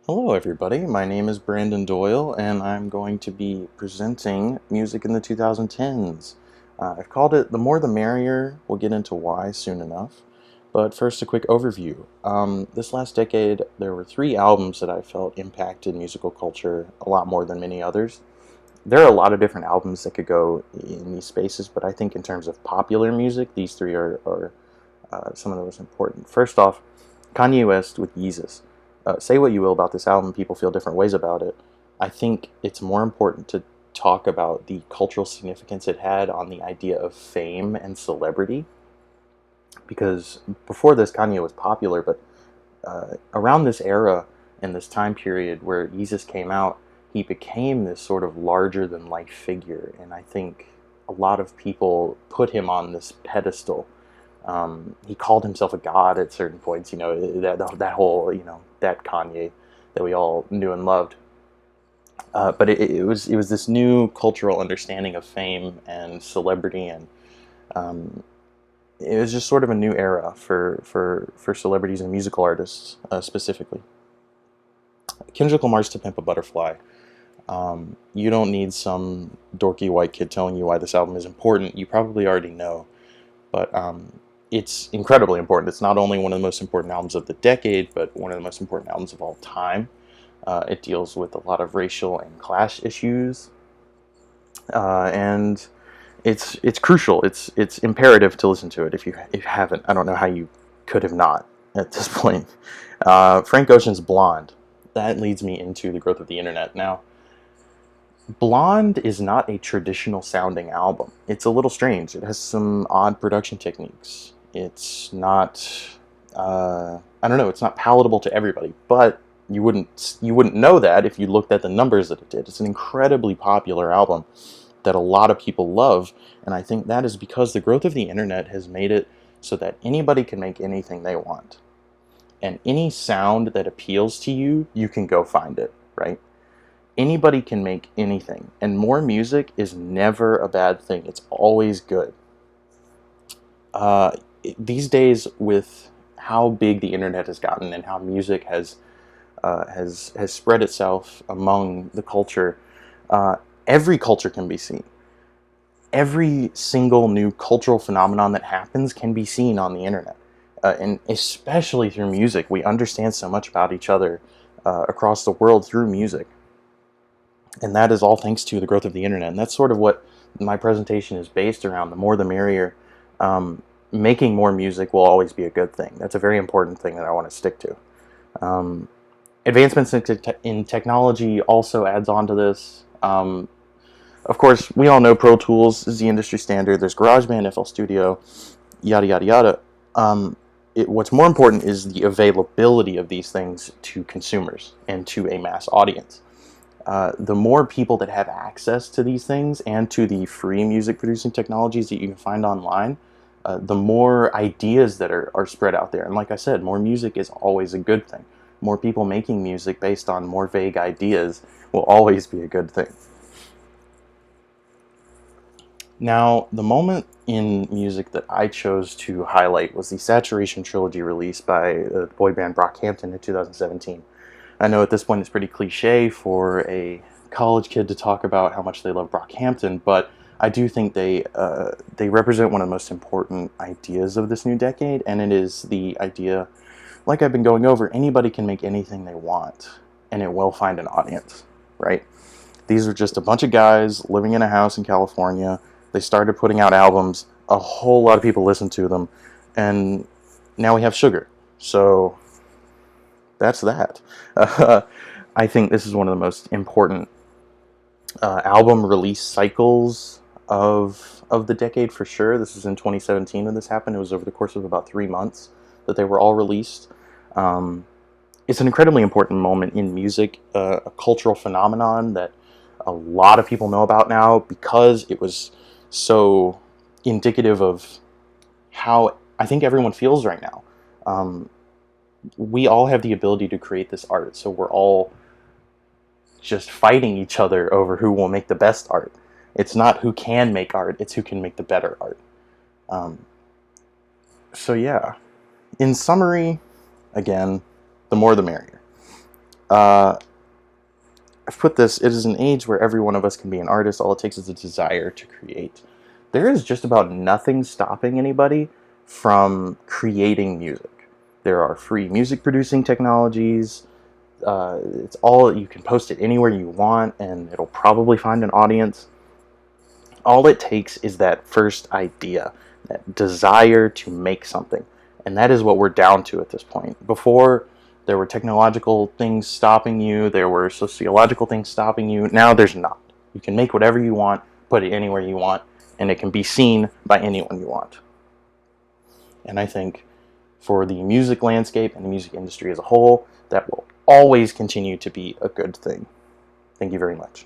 Hello, everybody. My name is Brandon Doyle, and I'm going to be presenting music in the 2010s. I've called it The More the Merrier. We'll get into why soon enough. But first, a quick overview. This last decade, there were three albums that I felt impacted musical culture a lot more than many others. There are a lot of different albums that could go in these spaces, but I think in terms of popular music, these three are some of the most important. First off, Kanye West with Yeezus. Say what you will about this album, people feel different ways about it. I think it's more important to talk about the cultural significance it had on the idea of fame and celebrity. Because before this, Kanye was popular, but around this era and this time period where Yeezus came out, he became this sort of larger than life figure. And I think a lot of people put him on this pedestal. He called himself a god at certain points, that whole, that Kanye that we all knew and loved. But it was this new cultural understanding of fame and celebrity, and um, it was just sort of a new era for celebrities and musical artists specifically. Kendrick Lamar's "To Pimp a Butterfly." You don't need some dorky white kid telling you why this album is important. You probably already know, but it's incredibly important. It's not only one of the most important albums of the decade, but one of the most important albums of all time. It deals with a lot of racial and class issues, and it's crucial. It's imperative to listen to it if you haven't. I don't know how you could have not at this point. Frank Ocean's "Blonde." That leads me into the growth of the internet. Now, "Blonde" is not a traditional sounding album. It's a little strange. It has some odd production techniques. It's not, I don't know. It's not palatable to everybody. But you wouldn't know that if you looked at the numbers that it did. It's an incredibly popular album that a lot of people love, and I think that is because the growth of the internet has made it so that anybody can make anything they want, and any sound that appeals to you, you can go find it. Right? Anybody can make anything, and more music is never a bad thing. It's always good. uh, these days, with how big the internet has gotten and how music has spread itself among the culture, uh, every culture can be seen. Every single new cultural phenomenon that happens can be seen on the internet, and especially through music. We understand so much about each other across the world through music, and that is all thanks to the growth of the internet. And that's sort of what my presentation is based around. The more the merrier. Making more music will always be a good thing. That's a very important thing that I want to stick to. Um, Advancements in technology also adds on to this. Of course, we all know Pro Tools is the industry standard. There's GarageBand, FL Studio, yada yada yada. What's more important is the availability of these things to consumers and to a mass audience. The more people that have access to these things and to the free music producing technologies that you can find online, the more ideas that are spread out there. And like I said, more music is always a good thing. More people making music based on more vague ideas will always be a good thing. Now, the moment in music that I chose to highlight was the Saturation Trilogy released by the boy band Brockhampton in 2017. I know at this point it's pretty cliche for a college kid to talk about how much they love Brockhampton, but I do think they represent one of the most important ideas of this new decade, and it is the idea, like I've been going over, anybody can make anything they want, and it will find an audience, right? These are just a bunch of guys living in a house in California. They started putting out albums. A whole lot of people listened to them, and now we have Sugar. So that's that. I think this is one of the most important album release cycles of the decade for sure. This is in 2017 when this happened. It was over the course of about 3 months that they were all released. Um, it's an incredibly important moment in music, a cultural phenomenon that a lot of people know about now because it was so indicative of how I think everyone feels right now. Um, we all have the ability to create this art, so we're all just fighting each other over who will make the best art. It's not who can make art, it's who can make the better art. Um, so yeah, in summary, again, the more the merrier. I've put this, it is an age where every one of us can be an artist. All it takes is a desire to create. There is just about nothing stopping anybody from creating music. There are free music producing technologies. It's all, you can post it anywhere you want and it'll probably find an audience. All it takes is that first idea, that desire to make something. And that is what we're down to at this point. Before, there were technological things stopping you, there were sociological things stopping you. Now there's not. You can make whatever you want, put it anywhere you want, and it can be seen by anyone you want. And I think for the music landscape and the music industry as a whole, that will always continue to be a good thing. Thank you very much.